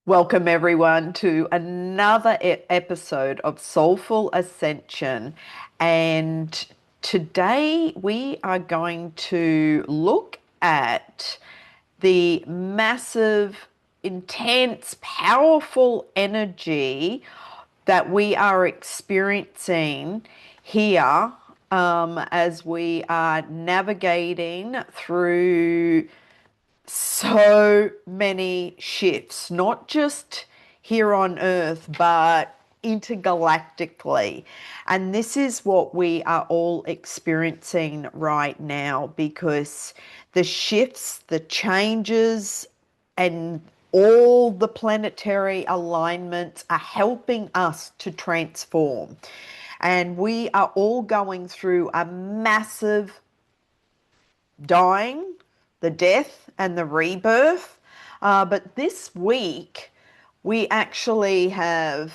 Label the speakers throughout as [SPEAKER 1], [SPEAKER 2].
[SPEAKER 1] Welcome, everyone, to another episode of Soulful Ascension. And today we are going to look at the massive, intense, powerful energy that we are experiencing here as we are navigating through so many shifts, not just here on Earth, but intergalactically. And this is what we are all experiencing right now because the shifts, the changes, and all the planetary alignments are helping us to transform. And we are all going through a massive dying, the death, and the rebirth. But this week, we actually have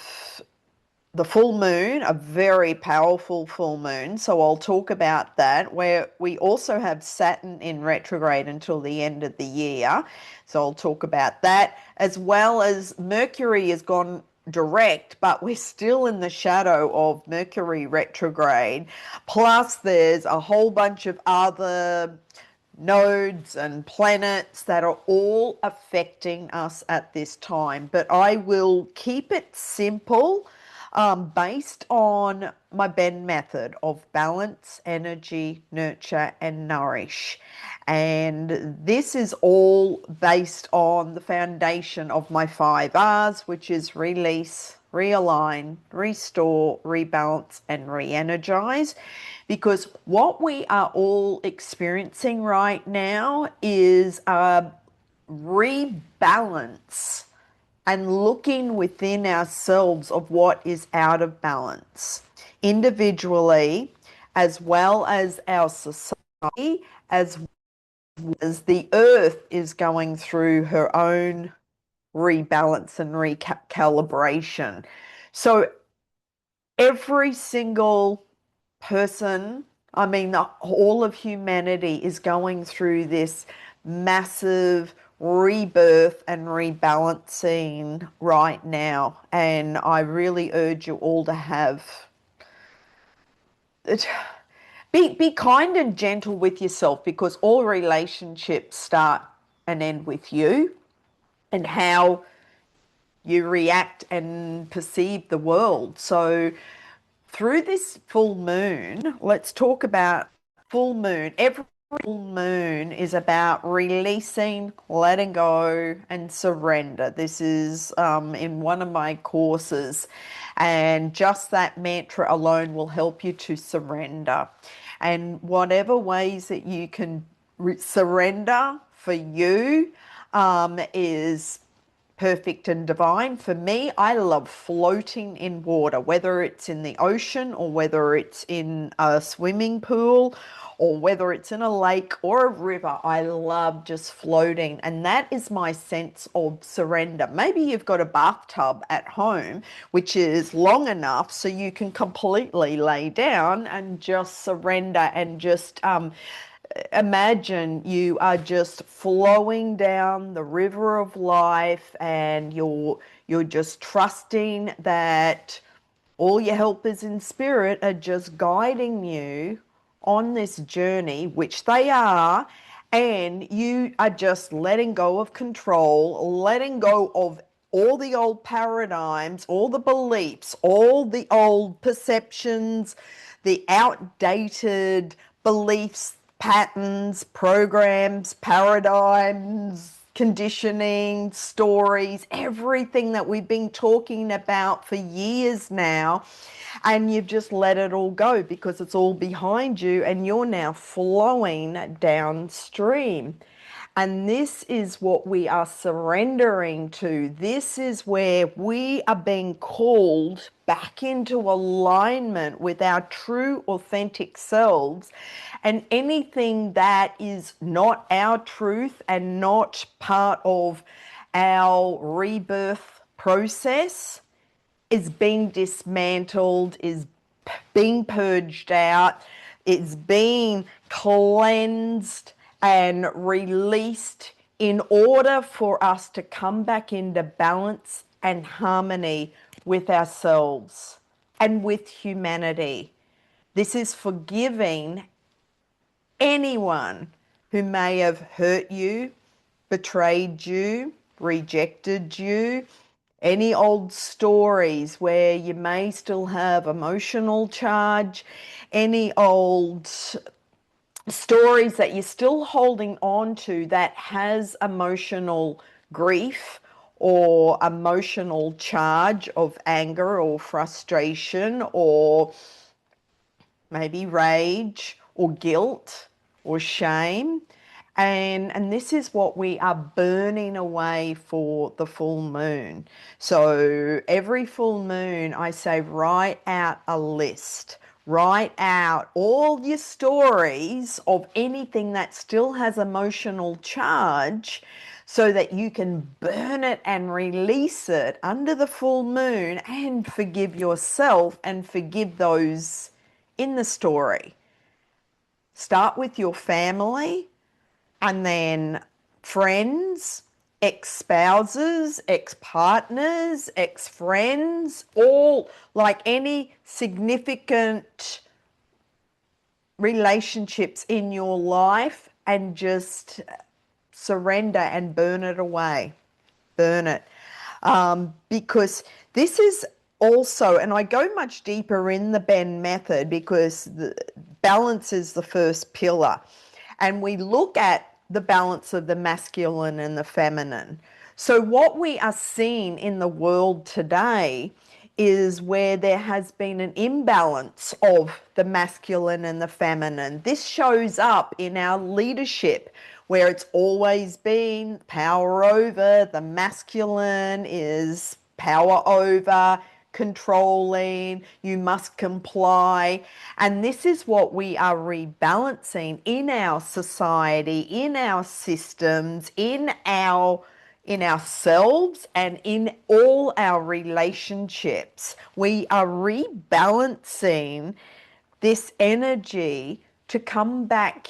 [SPEAKER 1] the full moon, a very powerful full moon. So I'll talk about that, where we also have Saturn in retrograde until the end of the year. So I'll talk about that, as well as Mercury has gone direct, but we're still in the shadow of Mercury retrograde. Plus, there's a whole bunch of other nodes and planets that are all affecting us at this time. But I will keep it simple, based on my BENN method of balance, energy, nurture, and nourish. And this is all based on the foundation of my 5 R's, which is release, realign, restore, rebalance, and re-energize. Because what we are all experiencing right now is a rebalance and looking within ourselves of what is out of balance individually, as well as our society, as well as the earth is going through her own rebalance and recalibration. So every single person, I mean, all of humanity is going through this massive rebirth and rebalancing right now. And I really urge you all to have it. Be kind and gentle with yourself, because all relationships start and end with you and how you react and perceive the world. So through this full moon, let's talk about full moon. Every full moon is about releasing, letting go, and surrender. This is in one of my courses, and just that mantra alone will help you to surrender. And whatever ways that you can surrender for you is perfect and divine. For me, I love floating in water, whether it's in the ocean or whether it's in a swimming pool or whether it's in a lake or a river. I love just floating, and that is my sense of surrender. Maybe you've got a bathtub at home which is long enough so you can completely lay down and just surrender and just imagine you are just flowing down the river of life, and you're just trusting that all your helpers in spirit are just guiding you on this journey, which they are, and you are just letting go of control, letting go of all the old paradigms, all the beliefs, all the old perceptions, the outdated beliefs, patterns, programs, paradigms, conditioning, stories, everything that we've been talking about for years now. And you've just let it all go because it's all behind you and you're now flowing downstream. And this is what we are surrendering to. This is where we are being called back into alignment with our true, authentic selves. And anything that is not our truth and not part of our rebirth process is being dismantled, is being purged out, it's being cleansed and released in order for us to come back into balance and harmony with ourselves and with humanity. This is forgiving anyone who may have hurt you, betrayed you, rejected you, any old stories where you may still have emotional charge, any old stories that you're still holding on to that has emotional grief or emotional charge of anger or frustration or maybe rage or guilt or shame. And this is what we are burning away for the full moon. So every full moon, I say, write out a list. Write out all your stories of anything that still has emotional charge so that you can burn it and release it under the full moon and forgive yourself and forgive those in the story. Start with your family and then friends, ex-spouses, ex-partners, ex-friends, all like any significant relationships in your life, and just surrender and burn it away. Burn it. Because this is also, and I go much deeper in the BENN method because the balance is the first pillar. And we look at the balance of the masculine and the feminine. So what we are seeing in the world today is where there has been an imbalance of the masculine and the feminine. This shows up in our leadership, where it's always been power over, the masculine is power over, controlling, you must comply. And this is what we are rebalancing in our society, in our systems, in ourselves, and in all our relationships. We are rebalancing this energy to come back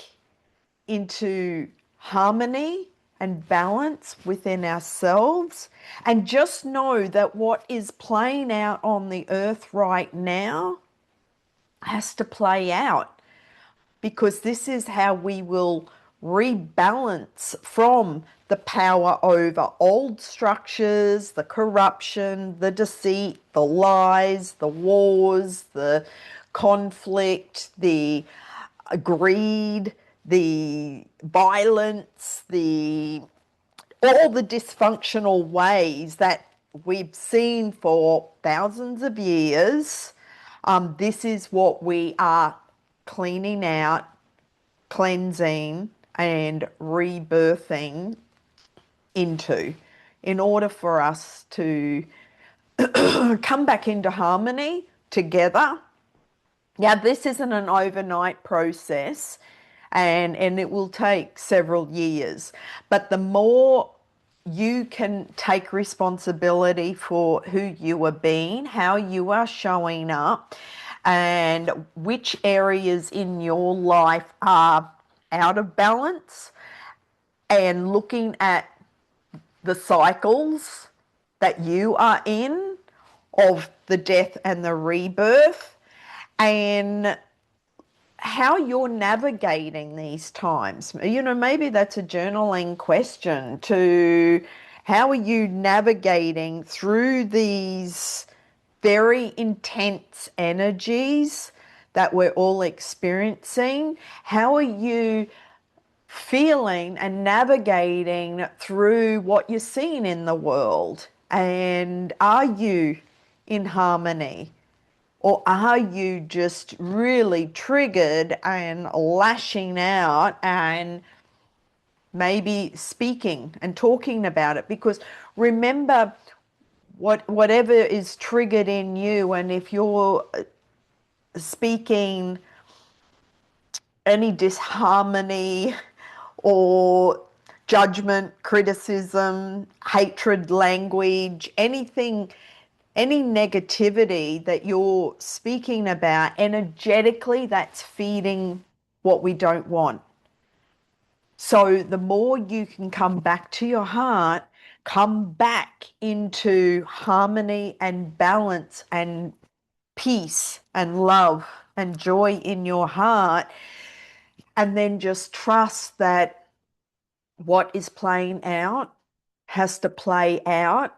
[SPEAKER 1] into harmony and balance within ourselves. And just know that what is playing out on the earth right now has to play out, because this is how we will rebalance from the power over old structures, the corruption, the deceit, the lies, the wars, the conflict, the greed, the violence, all the dysfunctional ways that we've seen for thousands of years. This is what we are cleaning out, cleansing, and rebirthing into, in order for us to come back into harmony together. Now, this isn't an overnight process, and it will take several years. But the more you can take responsibility for who you are being, how you are showing up, and which areas in your life are out of balance, and looking at the cycles that you are in of the death and the rebirth, and how you're navigating these times. You know, maybe that's a journaling question to how are you navigating through these very intense energies that we're all experiencing? How are you feeling and navigating through what you're seeing in the world? And are you in harmony? Or are you just really triggered and lashing out and maybe speaking and talking about it? Because remember, whatever is triggered in you, and if you're speaking any disharmony or judgment, criticism, hatred language, anything, any negativity that you're speaking about energetically, that's feeding what we don't want. So the more you can come back to your heart, come back into harmony and balance and peace and love and joy in your heart, and then just trust that what is playing out has to play out,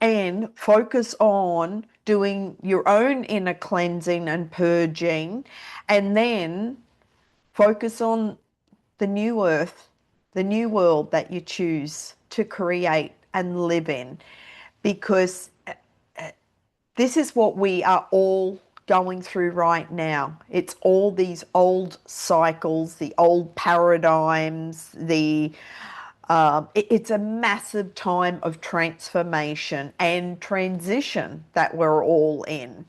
[SPEAKER 1] and focus on doing your own inner cleansing and purging, and then focus on the new earth, the new world that you choose to create and live in, because this is what we are all going through right now. It's all these old cycles, the old paradigms, it's a massive time of transformation and transition that we're all in.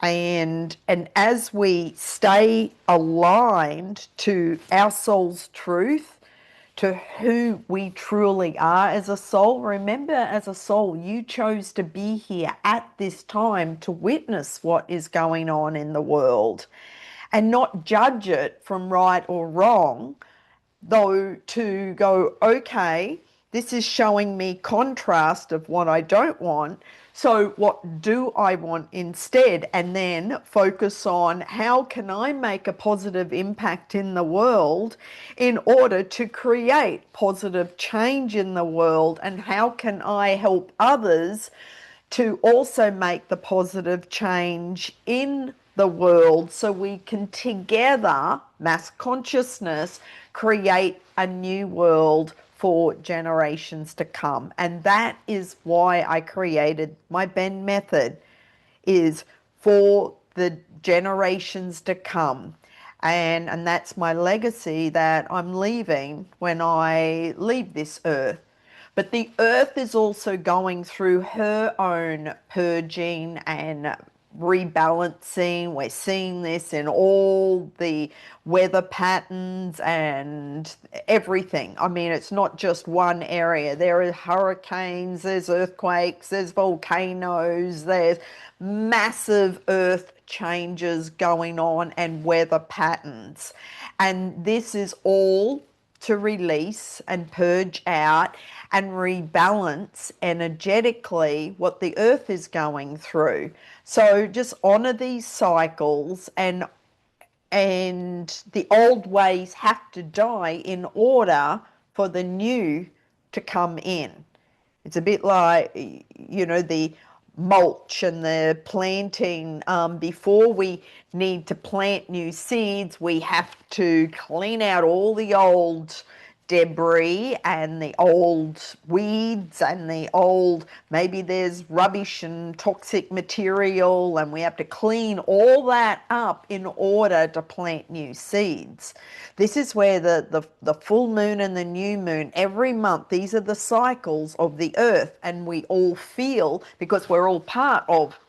[SPEAKER 1] And as we stay aligned to our soul's truth, to who we truly are as a soul. Remember, as a soul, you chose to be here at this time to witness what is going on in the world and not judge it from right or wrong, though to go, okay, this is showing me contrast of what I don't want. So what do I want instead? And then focus on how can I make a positive impact in the world in order to create positive change in the world? And how can I help others to also make the positive change in the world so we can together, mass consciousness, create a new world for generations to come? And that is why I created my BENN Method, is for the generations to come. And that's my legacy that I'm leaving when I leave this earth. But the earth is also going through her own purging and rebalancing. We're seeing this in all the weather patterns and everything. I mean, it's not just one area. There are hurricanes, there's earthquakes, there's volcanoes, there's massive earth changes going on and weather patterns. And this is all to release and purge out and rebalance energetically what the earth is going through. So just honor these cycles, and the old ways have to die in order for the new to come in. It's a bit like, the mulch and the planting. Before we need to plant new seeds, we have to clean out all the old debris and the old weeds and the old, maybe there's rubbish and toxic material, and we have to clean all that up in order to plant new seeds. This is where the full moon and the new moon, every month, these are the cycles of the earth, and we all feel, because we're all part of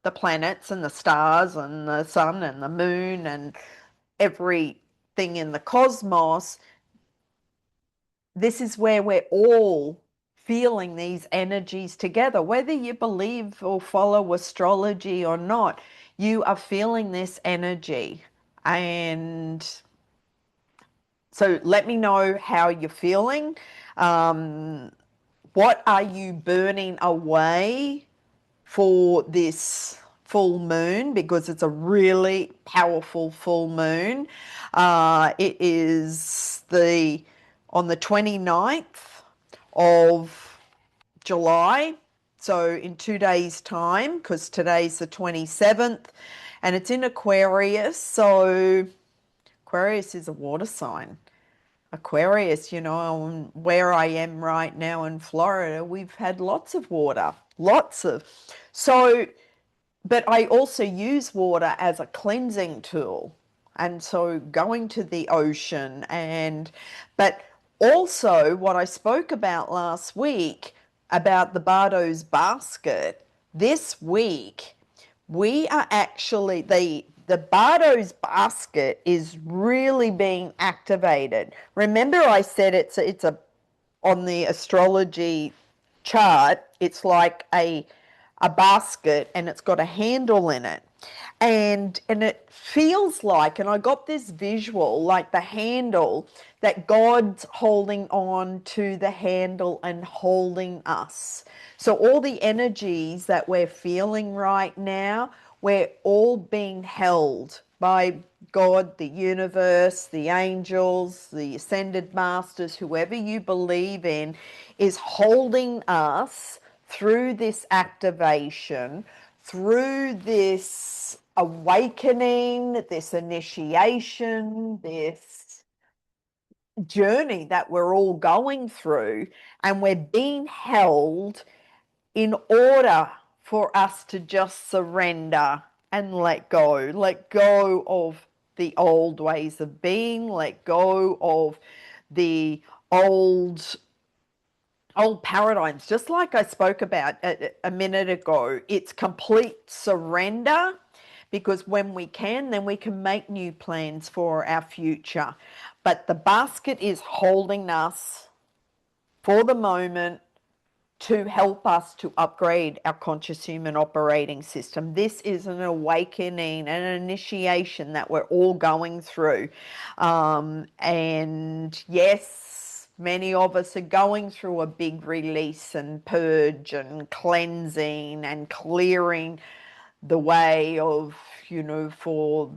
[SPEAKER 1] the planets and the stars and the sun and the moon and everything in the cosmos. This is where we're all feeling these energies together. Whether you believe or follow astrology or not, you are feeling this energy. And so let me know how you're feeling. What are you burning away for this full moon? Because it's a really powerful full moon. It is on the 29th of July, so in 2 days' time, because today's the 27th, and it's in Aquarius. So Aquarius is a water sign. Aquarius, where I am right now in Florida, we've had lots of water, but I also use water as a cleansing tool. And so going to the ocean, but also what I spoke about last week about the Bardo's basket, this week we are actually, the Bardo's basket is really being activated. Remember I said it's on the astrology chart, it's like a basket, and it's got a handle in it. And it feels like, and I got this visual, like the handle, that God's holding on to the handle and holding us. So all the energies that we're feeling right now, we're all being held by God, the universe, the angels, the ascended masters, whoever you believe in, is holding us through this activation, through this awakening, this initiation, this journey that we're all going through, and we're being held in order for us to just surrender and let go of the old ways of being, let go of the old paradigms, just like I spoke about a minute ago. It's complete surrender, because when we can, then we can make new plans for our future. But the basket is holding us for the moment to help us to upgrade our conscious human operating system. This is an awakening, an initiation that we're all going through. And yes, many of us are going through a big release and purge and cleansing and clearing the way of, for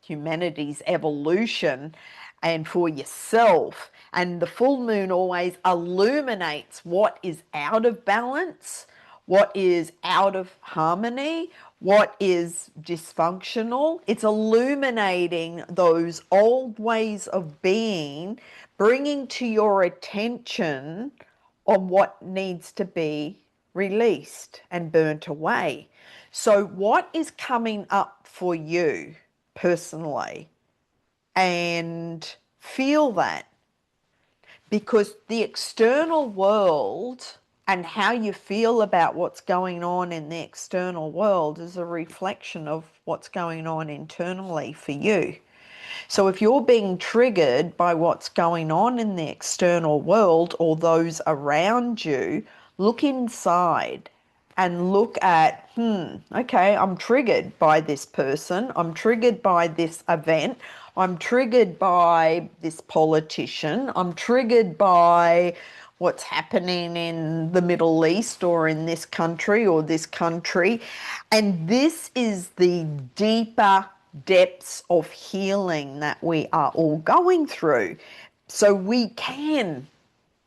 [SPEAKER 1] humanity's evolution and for yourself. And the full moon always illuminates what is out of balance, what is out of harmony, what is dysfunctional. It's illuminating those old ways of being, bringing to your attention on what needs to be released and burnt away. So what is coming up for you personally? And feel that, because the external world and how you feel about what's going on in the external world is a reflection of what's going on internally for you. So if you're being triggered by what's going on in the external world or those around you, look inside and look at, okay, I'm triggered by this person. I'm triggered by this event. I'm triggered by this politician. I'm triggered by what's happening in the Middle East or in this country or this country. And this is the deeper depths of healing that we are all going through. So we can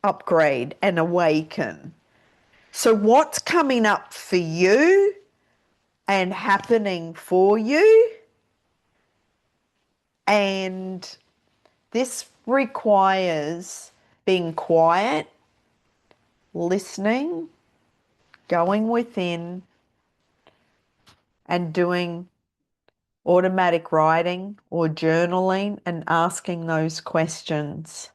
[SPEAKER 1] upgrade and awaken. So what's coming up for you and happening for you? And this requires being quiet, listening, going within, and doing automatic writing or journaling and asking those questions.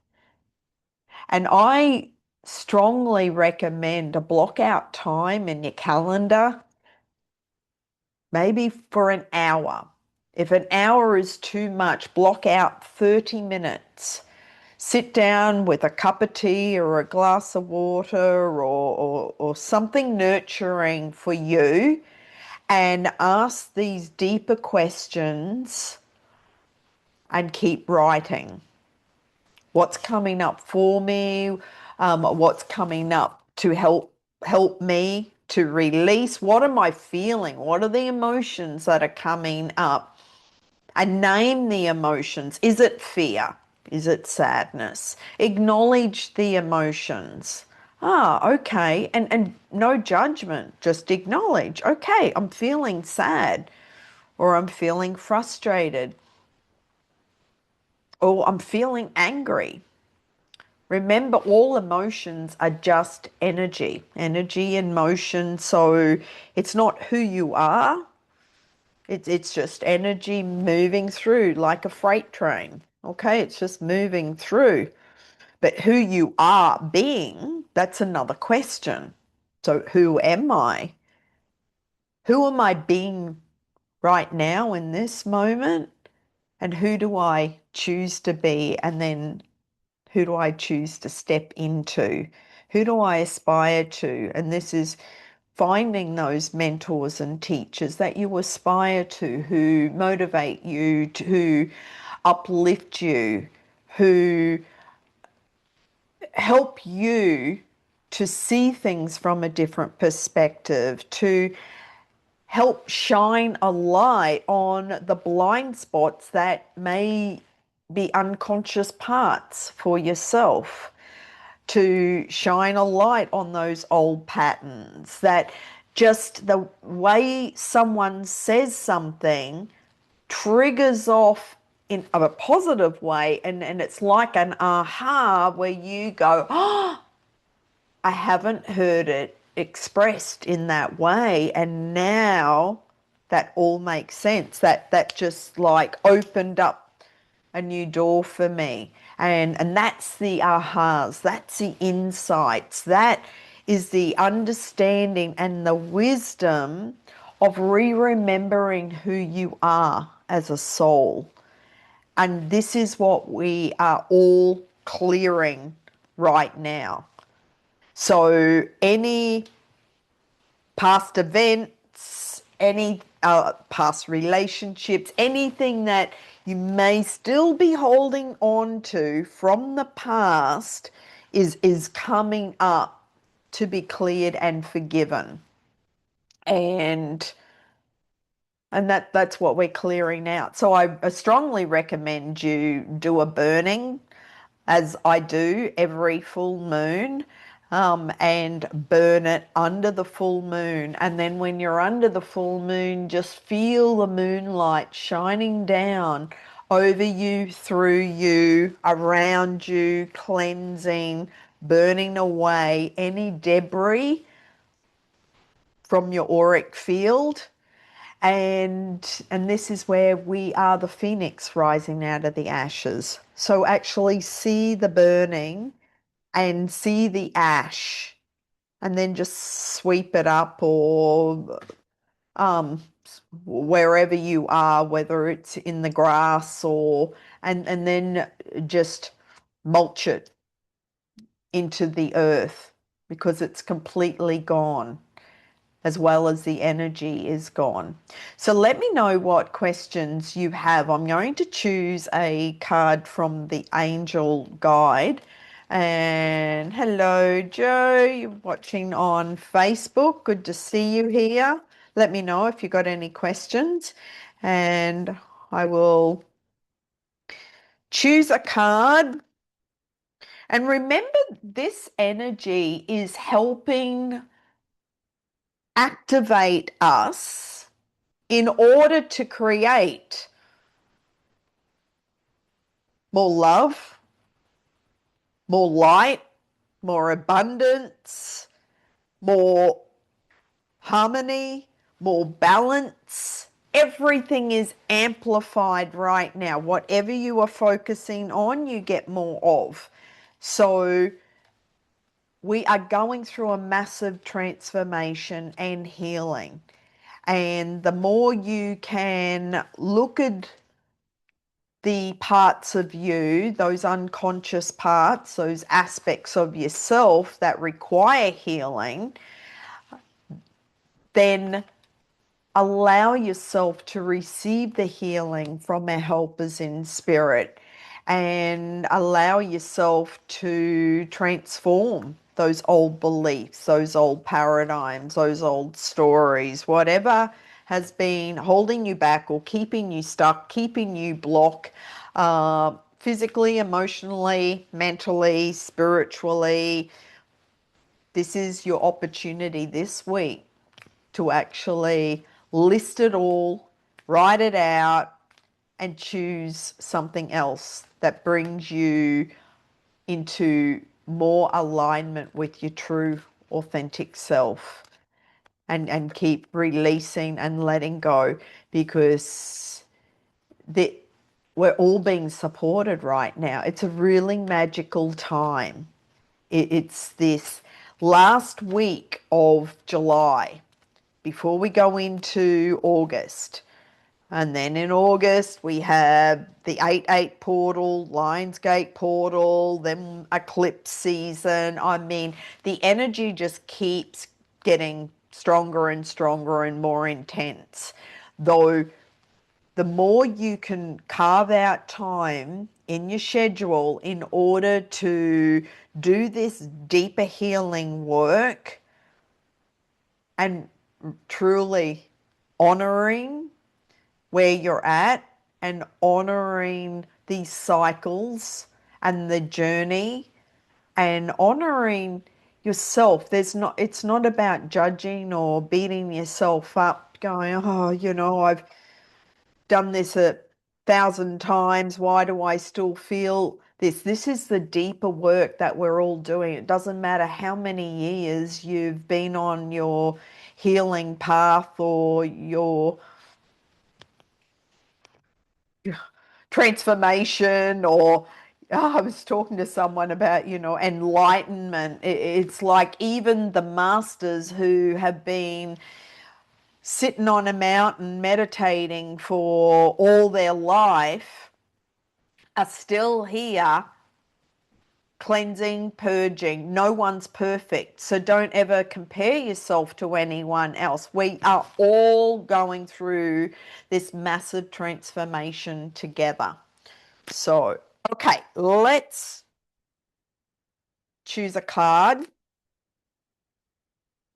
[SPEAKER 1] And I strongly recommend a block out time in your calendar, maybe for an hour. If an hour is too much, block out 30 minutes. Sit down with a cup of tea or a glass of water or something nurturing for you, and ask these deeper questions and keep writing. What's coming up for me? What's coming up to help me to release? What am I feeling? What are the emotions that are coming up? And name the emotions. Is it fear? Is it sadness? Acknowledge the emotions. Okay. And no judgment, just acknowledge. Okay, I'm feeling sad, or I'm feeling frustrated, or I'm feeling angry. Remember, all emotions are just energy and motion. So it's not who you are. It's just energy moving through like a freight train. Okay, it's just moving through. But who you are being, that's another question. So who am I? Who am I being right now in this moment? And who do I choose to be? And then who do I choose to step into? Who do I aspire to? And this is finding those mentors and teachers that you aspire to, who motivate you, who uplift you, who help you to see things from a different perspective, to help shine a light on the blind spots that may be unconscious parts for yourself, to shine a light on those old patterns, that just the way someone says something triggers off in a positive way, and it's like an aha where you go, oh, I haven't heard it expressed in that way, and now that all makes sense. That just like opened up a new door for me. And that's the ahas, that's the insights, that is the understanding and the wisdom of remembering who you are as a soul. And this is what we are all clearing right now. So any past events, any past relationships, anything that you may still be holding on to from the past is coming up to be cleared and forgiven. And that's what we're clearing out. So I strongly recommend you do a burning, as I do every full moon, and burn it under the full moon. And then when you're under the full moon, just feel the moonlight shining down over you, through you, around you, cleansing, burning away any debris from your auric field. And this is where we are the phoenix rising out of the ashes. So actually see the burning and see the ash, and then just sweep it up, or wherever you are, whether it's in the grass, or and then just mulch it into the earth, because it's completely gone, as well as the energy is gone. So let me know what questions you have. I'm going to choose a card from the Angel Guide. And hello, Joe, you're watching on Facebook. Good to see you here. Let me know if you've got any questions, and I will choose a card. And remember, this energy is helping activate us in order to create more love, more light, more abundance, more harmony, more balance. Everything is amplified right now. Whatever you are focusing on, you get more of. So we are going through a massive transformation and healing. And the more you can look at the parts of you, those unconscious parts, those aspects of yourself that require healing, then allow yourself to receive the healing from our helpers in spirit, and allow yourself to transform those old beliefs, those old paradigms, those old stories, whatever has been holding you back or keeping you stuck, keeping you blocked, physically, emotionally, mentally, spiritually. This is your opportunity this week to actually list it all, write it out, and choose something else that brings you into more alignment with your true, authentic self. And keep releasing and letting go, because we're all being supported right now. It's a really magical time. It's this last week of July before we go into August. And then in August, we have the 8/8 portal, Lionsgate portal, then eclipse season. I mean, the energy just keeps getting stronger and stronger and more intense. Though the more you can carve out time in your schedule in order to do this deeper healing work and truly honoring where you're at and honoring these cycles and the journey and honoring yourself. It's not about judging or beating yourself up, going, oh, I've done this 1,000 times. Why do I still feel this? This is the deeper work that we're all doing. It doesn't matter how many years you've been on your healing path or your transformation or I was talking to someone about, enlightenment. It's like even the masters who have been sitting on a mountain meditating for all their life are still here cleansing, purging. No one's perfect. So don't ever compare yourself to anyone else. We are all going through this massive transformation together. So, okay, let's choose a card.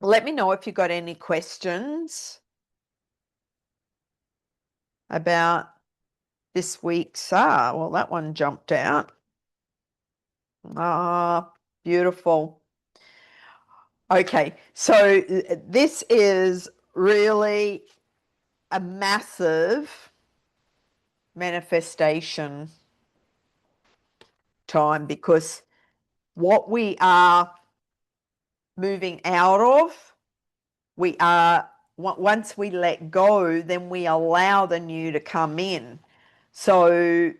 [SPEAKER 1] Let me know if you've got any questions about this week's, well, that one jumped out. Beautiful. Okay, so this is really a massive manifestation time because what we are moving out of, once we let go, then we allow the new to come in. So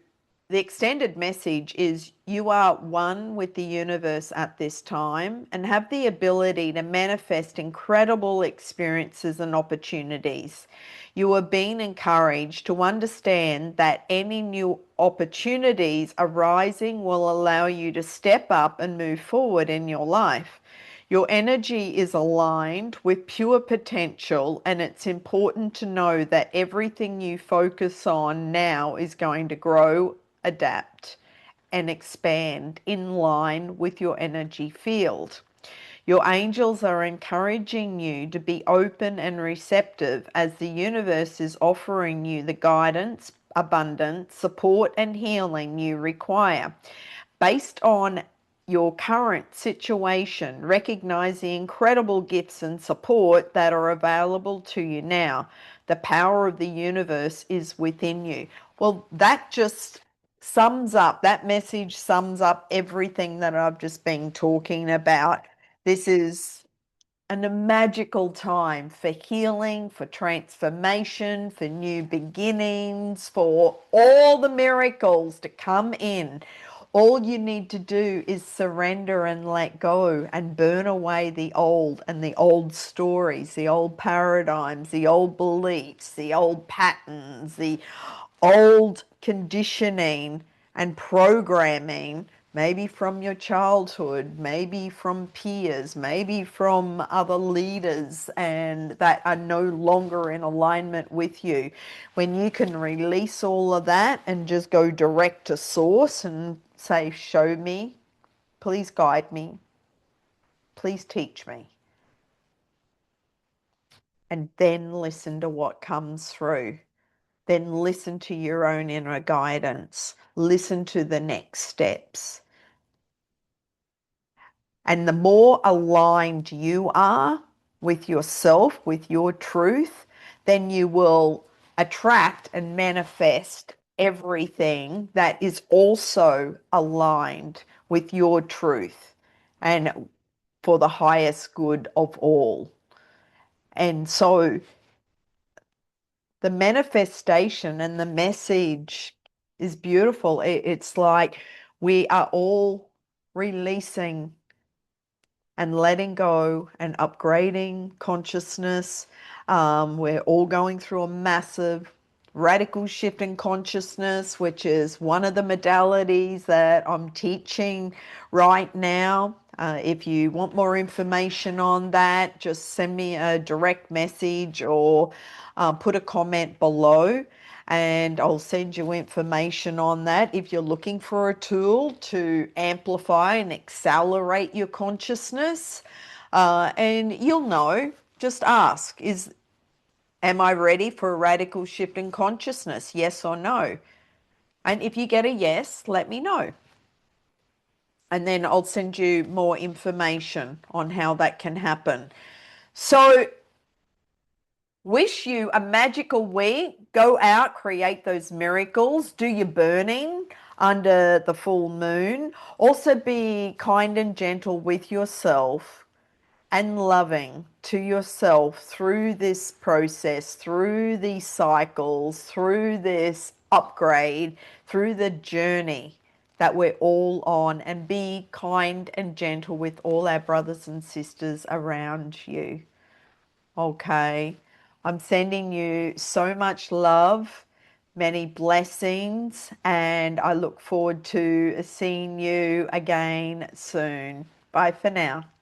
[SPEAKER 1] the extended message is you are one with the universe at this time and have the ability to manifest incredible experiences and opportunities. You are being encouraged to understand that any new opportunities arising will allow you to step up and move forward in your life. Your energy is aligned with pure potential, and it's important to know that everything you focus on now is going to grow, adapt, and expand in line with your energy field. Your angels are encouraging you to be open and receptive as the universe is offering you the guidance, abundance, support, and healing you require. Based on your current situation, recognize the incredible gifts and support that are available to you now. The power of the universe is within you. Well, that just that message sums up everything that I've just been talking about. This is a magical time for healing, for transformation, for new beginnings, for all the miracles to come in. All you need to do is surrender and let go and burn away the old and the old stories, the old paradigms, the old beliefs, the old patterns, the old conditioning and programming, maybe from your childhood, maybe from peers, maybe from other leaders, and that are no longer in alignment with you. When you can release all of that and just go direct to source and say, show me, please guide me, please teach me, and then listen to what comes through. Then listen to your own inner guidance. Listen to the next steps. And the more aligned you are with yourself, with your truth, then you will attract and manifest everything that is also aligned with your truth and for the highest good of all. And so the manifestation and the message is beautiful. It's like we are all releasing and letting go and upgrading consciousness. We're all going through a massive radical shift in consciousness, which is one of the modalities that I'm teaching right now. If you want more information on that, just send me a direct message or put a comment below and I'll send you information on that. If you're looking for a tool to amplify and accelerate your consciousness, and you'll know, just ask, am I ready for a radical shift in consciousness? Yes or no? And if you get a yes, let me know. And then I'll send you more information on how that can happen. So, wish you a magical week. Go out, create those miracles, do your burning under the full moon. Also, be kind and gentle with yourself and loving to yourself through this process, through these cycles, through this upgrade, through the journey that we're all on, and be kind and gentle with all our brothers and sisters around you. Okay. I'm sending you so much love, many blessings, and I look forward to seeing you again soon. Bye for now.